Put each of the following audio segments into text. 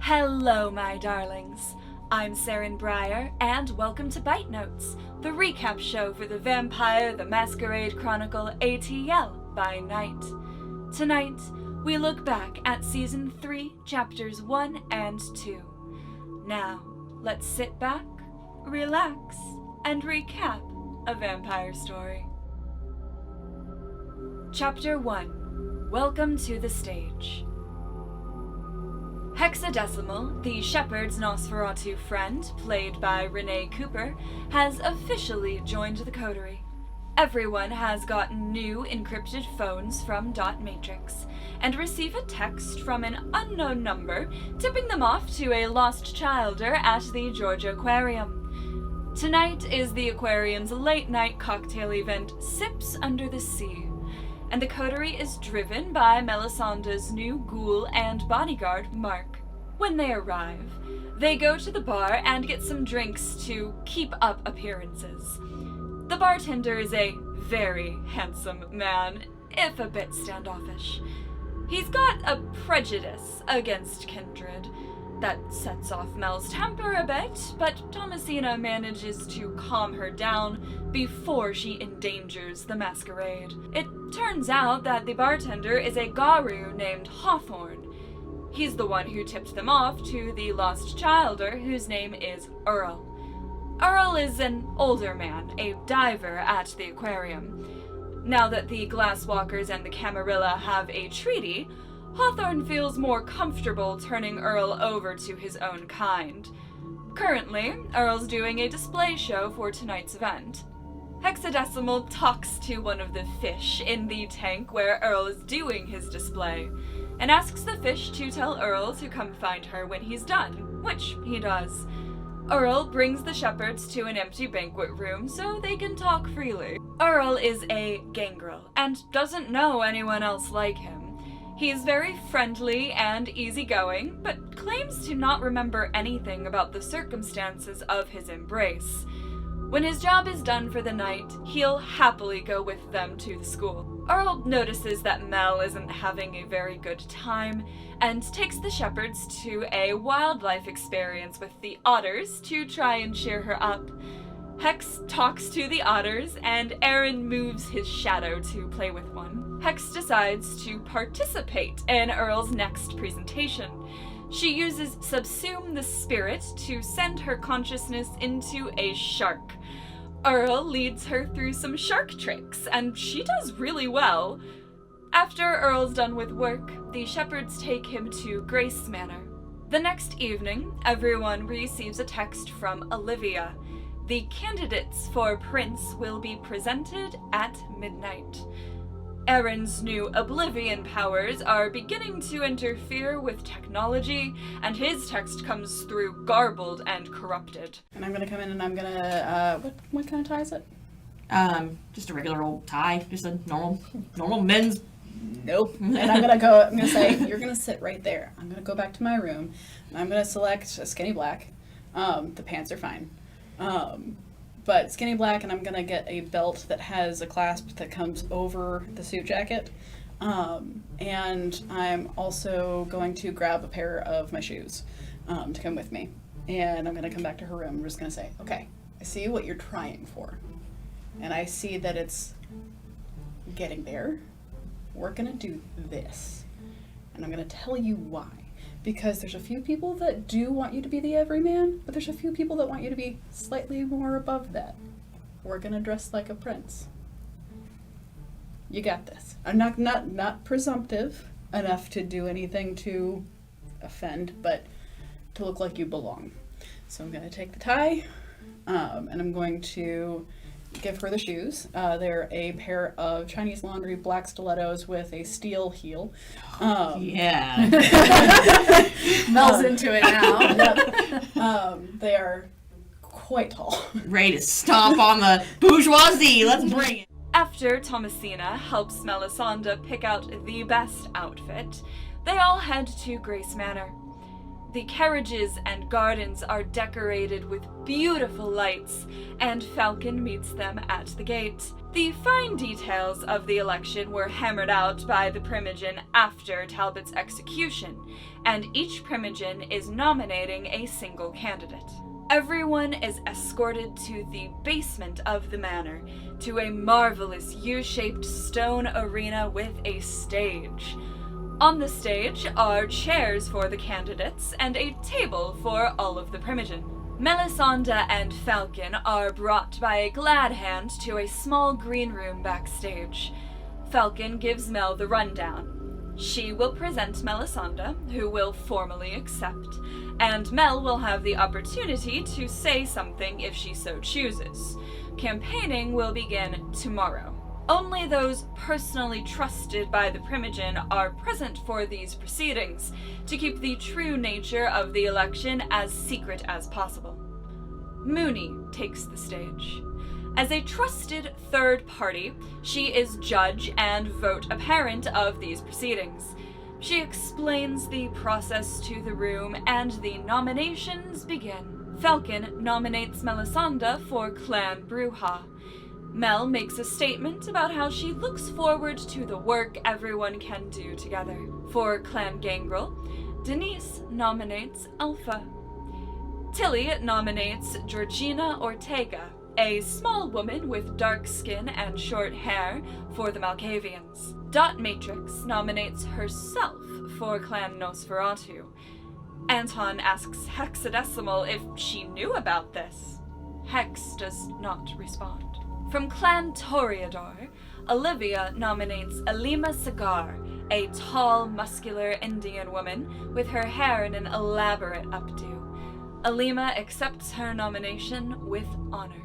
Hello, my darlings. I'm Seren Briar, and welcome to BiteNotes, the recap show for the Vampire the Masquerade Chronicle ATL by night. Tonight, we look back at Season 3, Chapters 1 and 2. Now, let's sit back, relax, and recap a vampire story. Chapter 1. Welcome to the stage. Hexadecimal, the shepherd's Nosferatu friend, played by Renee Cooper, has officially joined the coterie. Everyone has gotten new encrypted phones from Dot Matrix, and receive a text from an unknown number tipping them off to a lost childer at the Georgia Aquarium. Tonight is the aquarium's late-night cocktail event, Sips Under the Sea, and the coterie is driven by Melisandre's new ghoul and bodyguard, Mark. When they arrive, they go to the bar and get some drinks to keep up appearances. The bartender is a very handsome man, if a bit standoffish. He's got a prejudice against kindred that sets off Mel's temper a bit, but Thomasina manages to calm her down before she endangers the masquerade. It turns out that the bartender is a Garu named Hawthorne. He's the one who tipped them off to the lost childer, whose name is Earl. Earl is an older man, a diver at the aquarium. Now that the Glasswalkers and the Camarilla have a treaty, Hawthorne feels more comfortable turning Earl over to his own kind. Currently, Earl's doing a display show for tonight's event. Hexadecimal talks to one of the fish in the tank where Earl is doing his display, and asks the fish to tell Earl to come find her when he's done, which he does. Earl brings the shepherds to an empty banquet room so they can talk freely. Earl is a gangrel, and doesn't know anyone else like him. He's very friendly and easygoing, but claims to not remember anything about the circumstances of his embrace. When his job is done for the night, he'll happily go with them to the school. Earl notices that Mel isn't having a very good time, and takes the shepherds to a wildlife experience with the otters to try and cheer her up. Hex talks to the otters, and Aaron moves his shadow to play with one. Hex decides to participate in Earl's next presentation. She uses Subsume the Spirit to send her consciousness into a shark. Earl leads her through some shark tricks, and she does really well. After Earl's done with work, the shepherds take him to Grace Manor. The next evening, everyone receives a text from Olivia. The candidates for Prince will be presented at midnight. Aaron's new Oblivion powers are beginning to interfere with technology, and his text comes through garbled and corrupted. And I'm gonna come in and I'm gonna, what kind of tie is it? Just a regular old tie, just a normal men's. Nope. And I'm gonna say, you're gonna sit right there. I'm gonna go back to my room, and I'm gonna select a skinny black. The pants are fine. But skinny black, and I'm gonna get a belt that has a clasp that comes over the suit jacket. And I'm also going to grab a pair of my shoes to come with me. And I'm gonna come back to her room. I'm just gonna say, okay, I see what you're trying for. And I see that it's getting there. We're gonna do this. And I'm gonna tell you why. Because there's a few people that do want you to be the everyman, but there's a few people that want you to be slightly more above that. We're gonna dress like a prince. You got this. I'm not presumptive enough to do anything to offend, but to look like you belong. So I'm gonna take the tie, and I'm going to give her the shoes. They're a pair of Chinese laundry black stilettos with a steel heel. Yeah. Mel's into it now. They are quite tall. Ready to stomp on the bourgeoisie. Let's bring it. After Thomasina helps Melisandre pick out the best outfit, they all head to Grace Manor. The carriages and gardens are decorated with beautiful lights, and Falcon meets them at the gate. The fine details of the election were hammered out by the Primogen after Talbot's execution, and each Primogen is nominating a single candidate. Everyone is escorted to the basement of the manor, to a marvelous U-shaped stone arena with a stage. On the stage are chairs for the candidates and a table for all of the Primogen. Melisande and Falcon are brought by a glad hand to a small green room backstage. Falcon gives Mel the rundown. She will present Melisande, who will formally accept, and Mel will have the opportunity to say something if she so chooses. Campaigning will begin tomorrow. Only those personally trusted by the Primogen are present for these proceedings, to keep the true nature of the election as secret as possible. Mooney takes the stage. As a trusted third party, she is judge and vote apparent of these proceedings. She explains the process to the room, and the nominations begin. Falcon nominates Melisande for Clan Bruja. Mel makes a statement about how she looks forward to the work everyone can do together. For Clan Gangrel, Denise nominates Alpha. Tilly nominates Georgina Ortega, a small woman with dark skin and short hair, for the Malkavians. Dot Matrix nominates herself for Clan Nosferatu. Anton asks Hexadecimal if she knew about this. Hex does not respond. From Clan Toreador, Olivia nominates Alima Sagar, a tall, muscular Indian woman with her hair in an elaborate updo. Alima accepts her nomination with honor.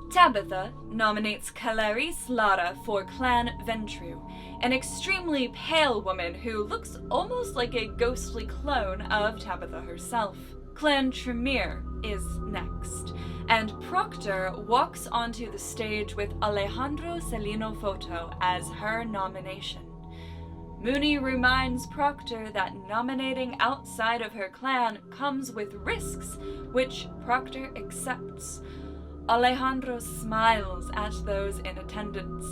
Tabitha nominates Calaris Lara for Clan Ventru, an extremely pale woman who looks almost like a ghostly clone of Tabitha herself. Clan Tremere is next, and Proctor walks onto the stage with Alejandro Celino Foto as her nomination. Mooney reminds Proctor that nominating outside of her clan comes with risks, which Proctor accepts. Alejandro smiles at those in attendance.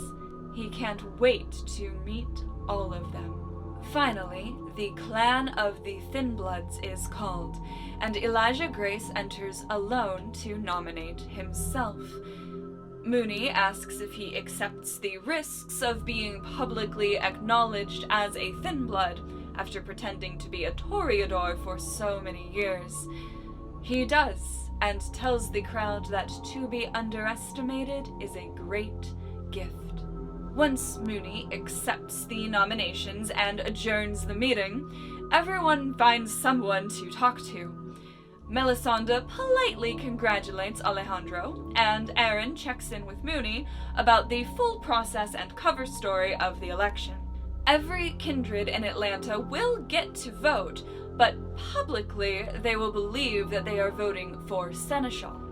He can't wait to meet all of them. Finally, the Clan of the Thinbloods is called, and Elijah Grace enters alone to nominate himself. Mooney asks if he accepts the risks of being publicly acknowledged as a Thinblood after pretending to be a Toreador for so many years. He does, and tells the crowd that to be underestimated is a great gift. Once Mooney accepts the nominations and adjourns the meeting, everyone finds someone to talk to. Melisande politely congratulates Alejandro, and Aaron checks in with Mooney about the full process and cover story of the election. Every kindred in Atlanta will get to vote, but publicly they will believe that they are voting for Seneschal.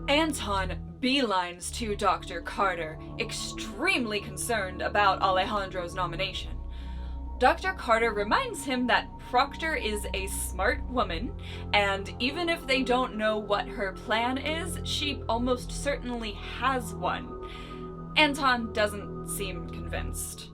Anton beelines to Dr. Carter, extremely concerned about Alejandro's nomination. Dr. Carter reminds him that Proctor is a smart woman, and even if they don't know what her plan is, she almost certainly has one. Anton doesn't seem convinced.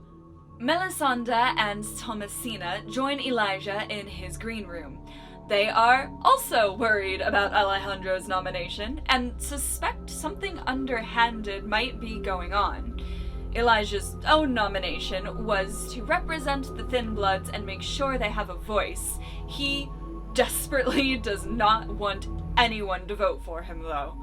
Melisande and Thomasina join Elijah in his green room. They are also worried about Alejandro's nomination and suspect something underhanded might be going on. Elijah's own nomination was to represent the Thinbloods and make sure they have a voice. He desperately does not want anyone to vote for him, though.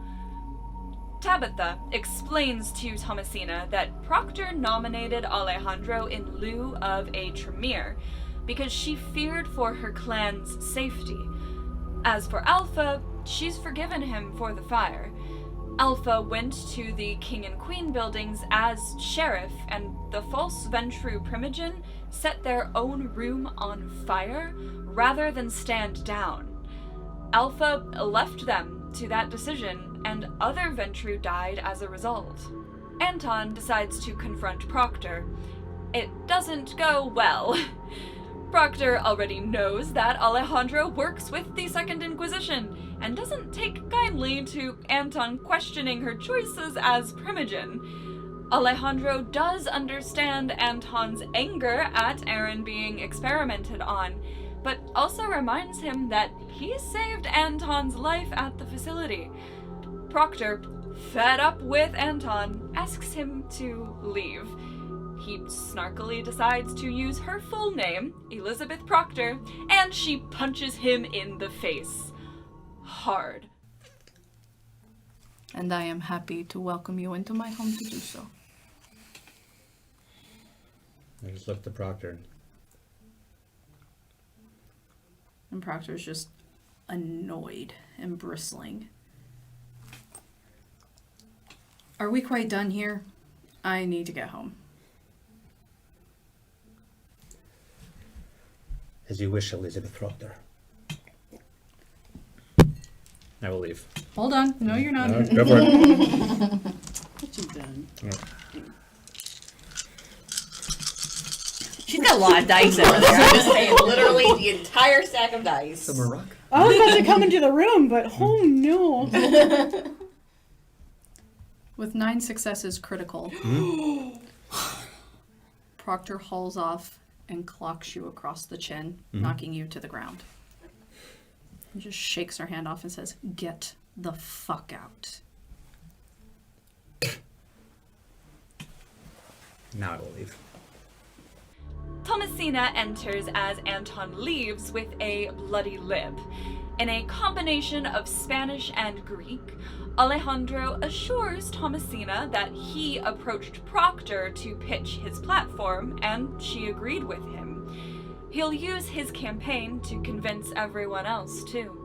Tabitha explains to Thomasina that Proctor nominated Alejandro in lieu of a Tremere because she feared for her clan's safety. As for Alpha, she's forgiven him for the fire. Alpha went to the King and Queen buildings as sheriff, and the false Ventru Primogen set their own room on fire rather than stand down. Alpha left them to that decision, and other Ventru died as a result. Anton decides to confront Proctor. It doesn't go well. Proctor already knows that Alejandro works with the Second Inquisition, and doesn't take kindly to Anton questioning her choices as Primogen. Alejandro does understand Anton's anger at Eren being experimented on, but also reminds him that he saved Anton's life at the facility. Proctor, fed up with Anton, asks him to leave. He snarkily decides to use her full name, Elizabeth Proctor, and she punches him in the face. Hard. And I am happy to welcome you into my home to do so. I just looked at Proctor. And Proctor's just annoyed and bristling. Are we quite done here? I need to get home. As you wish, Elizabeth Proctor. I will leave. Hold on. No, you're not. No, go for it. What you done? She's got a lot of dice over there. I'm just saying, literally the entire stack of dice. The Morocco. I was about to come into the room, but oh no. With 9 successes critical, Proctor hauls off and clocks you across the chin, knocking you to the ground. He just shakes her hand off and says, "Get the fuck out." Now I will leave. Thomasina enters as Anton leaves with a bloody lip. In a combination of Spanish and Greek, Alejandro assures Thomasina that he approached Proctor to pitch his platform, and she agreed with him. He'll use his campaign to convince everyone else, too.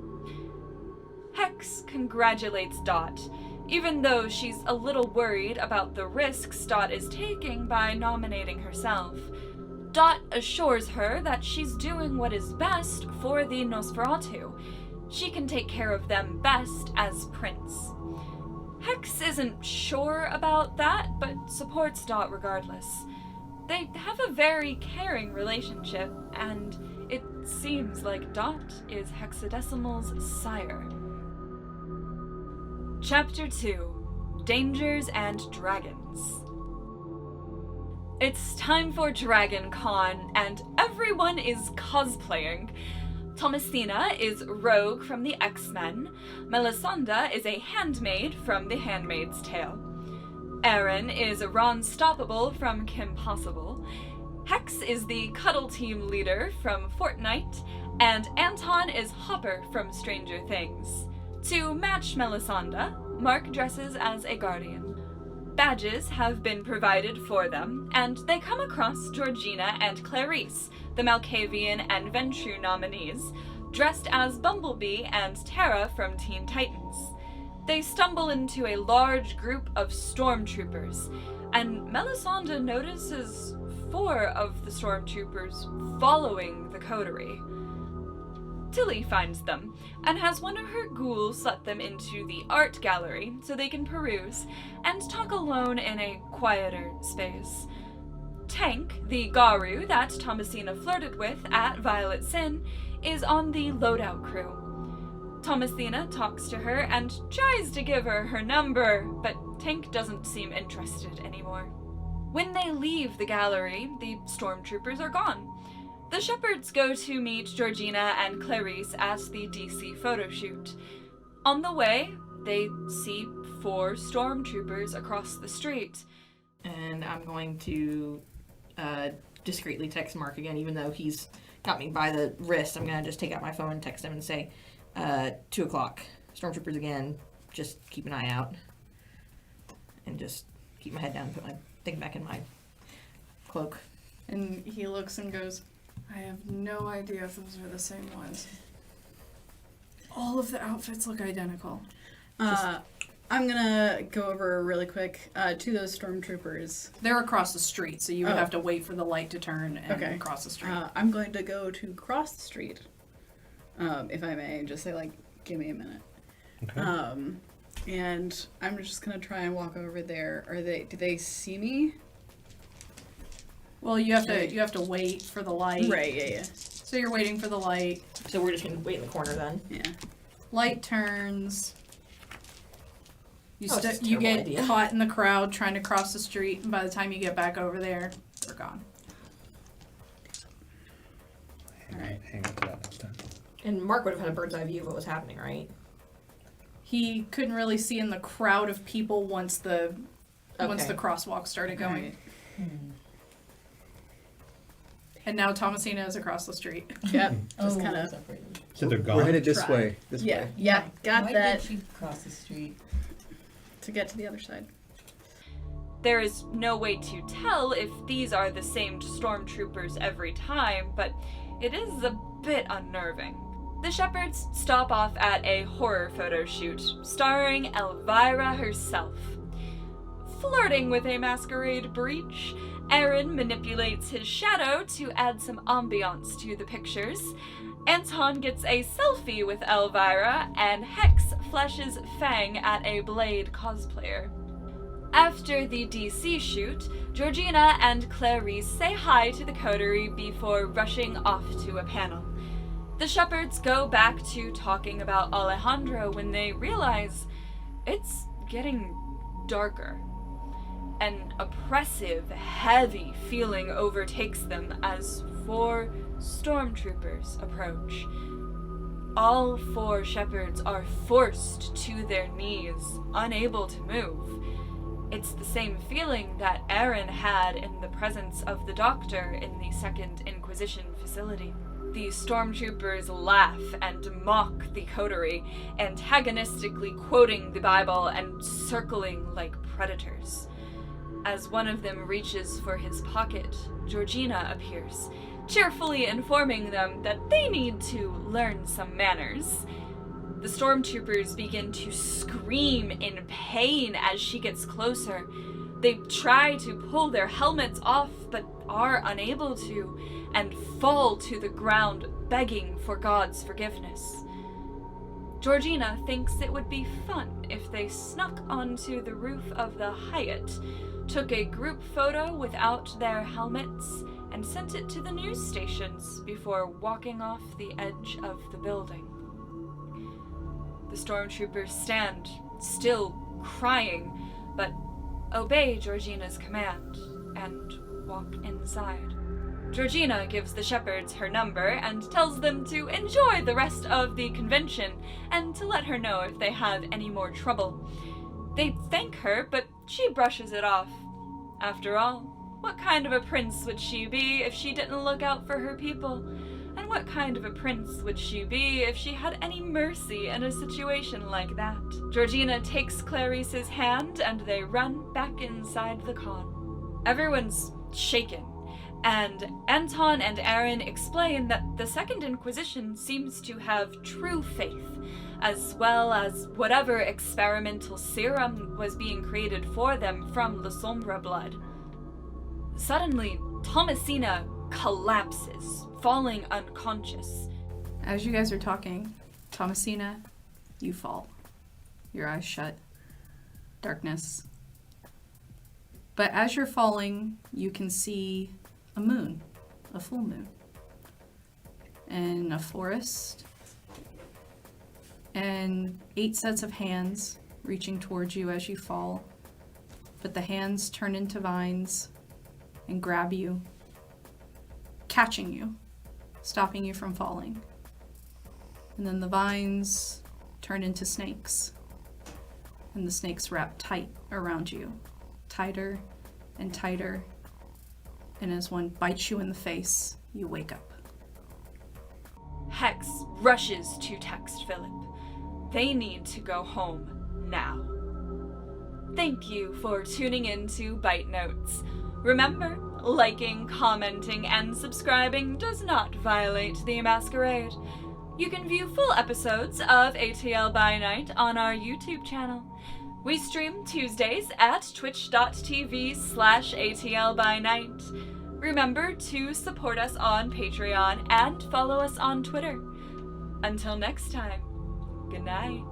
Hex congratulates Dot, even though she's a little worried about the risks Dot is taking by nominating herself. Dot assures her that she's doing what is best for the Nosferatu. She can take care of them best as Prince. Hex isn't sure about that, but supports Dot regardless. They have a very caring relationship, and it seems like Dot is Hexadecimal's sire. Chapter 2: Dangers and Dragons. It's time for Dragon Con, and everyone is cosplaying. Thomasina is Rogue from the X-Men. Melisanda is a handmaid from The Handmaid's Tale. Eren is Ron Stoppable from Kim Possible. Hex is the Cuddle Team leader from Fortnite. And Anton is Hopper from Stranger Things. To match Melisanda, Mark dresses as a guardian. Badges have been provided for them, and they come across Georgina and Clarice, the Malkavian and Ventrue nominees, dressed as Bumblebee and Terra from Teen Titans. They stumble into a large group of stormtroopers, and Melisanda notices 4 of the stormtroopers following the coterie. Tilly finds them, and has one of her ghouls let them into the art gallery so they can peruse and talk alone in a quieter space. Tank, the Garu that Thomasina flirted with at Violet Sin, is on the loadout crew. Thomasina talks to her and tries to give her her number, but Tank doesn't seem interested anymore. When they leave the gallery, the stormtroopers are gone. The shepherds go to meet Georgina and Clarice at the DC photo shoot. On the way, they see 4 stormtroopers across the street. And I'm going to discreetly text Mark again, even though he's got me by the wrist. I'm going to just take out my phone and text him and say, 2 o'clock. Stormtroopers again. Just keep an eye out. And just keep my head down and put my thing back in my cloak. And he looks and goes, "I have no idea if those are the same ones. All of the outfits look identical." I'm gonna go over really quick to those stormtroopers. They're across the street, so you would have to wait for the light to turn and cross the street. I'm going to go to cross the street, if I may. Just say, like, give me a minute. Okay. And I'm just gonna try and walk over there. Do they see me? Well, you have to wait for the light. Right, yeah. So you're waiting for the light. So we're just going to wait in the corner then. Yeah. Light turns. You, Oh, it's a you terrible get idea. caught in the crowd trying to cross the street, and by the time you get back over there, they're gone. Alright. Hang on to that next time. And Mark would have had a bird's eye view of what was happening, right? He couldn't really see in the crowd of people once the crosswalk started going. And now Thomasina is across the street. Yep. Just kind of. So they're gone? We're headed this Try. way. This Yeah. way. Yeah. Got Why that. did she cross the street? To get to the other side. There is no way to tell if these are the same stormtroopers every time, but it is a bit unnerving. The shepherds stop off at a horror photo shoot starring Elvira herself. Flirting with a masquerade breach, Eren manipulates his shadow to add some ambiance to the pictures. Anton gets a selfie with Elvira, and Hex flashes Fang at a Blade cosplayer. After the DC shoot, Georgina and Clarice say hi to the coterie before rushing off to a panel. The shepherds go back to talking about Alejandro when they realize it's getting darker. An oppressive, heavy feeling overtakes them as 4 stormtroopers approach. All 4 shepherds are forced to their knees, unable to move. It's the same feeling that Eren had in the presence of the Doctor in the Second Inquisition facility. The stormtroopers laugh and mock the coterie, antagonistically quoting the Bible and circling like predators. As one of them reaches for his pocket, Georgina appears, cheerfully informing them that they need to learn some manners. The stormtroopers begin to scream in pain as she gets closer. They try to pull their helmets off, but are unable to, and fall to the ground, begging for God's forgiveness. Georgina thinks it would be fun if they snuck onto the roof of the Hyatt, took a group photo without their helmets, and sent it to the news stations before walking off the edge of the building. The stormtroopers stand, still crying, but obey Georgina's command and walk inside. Georgina gives the shepherds her number and tells them to enjoy the rest of the convention and to let her know if they have any more trouble. They thank her, but she brushes it off. After all, what kind of a prince would she be if she didn't look out for her people? And what kind of a prince would she be if she had any mercy in a situation like that? Georgina takes Clarice's hand and they run back inside the con. Everyone's shaken, and Anton and Eren explain that the Second Inquisition seems to have true faith, as well as whatever experimental serum was being created for them from the Sombra blood. Suddenly, Thomasina collapses, falling unconscious. As you guys are talking, Thomasina, you fall. Your eyes shut. Darkness. But as you're falling, you can see a moon, a full moon, and a forest, and 8 sets of hands reaching towards you as you fall. But the hands turn into vines and grab you, catching you, stopping you from falling. And then the vines turn into snakes, and the snakes wrap tight around you, tighter and tighter, and as one bites you in the face, you wake up. Hex rushes to text Philip. They need to go home now. Thank you for tuning in to BiteNotes. Remember, liking, commenting, and subscribing does not violate the Masquerade. You can view full episodes of ATL by Night on our YouTube channel. We stream Tuesdays at twitch.tv/ATL by Night. Remember to support us on Patreon and follow us on Twitter. Until next time, good night.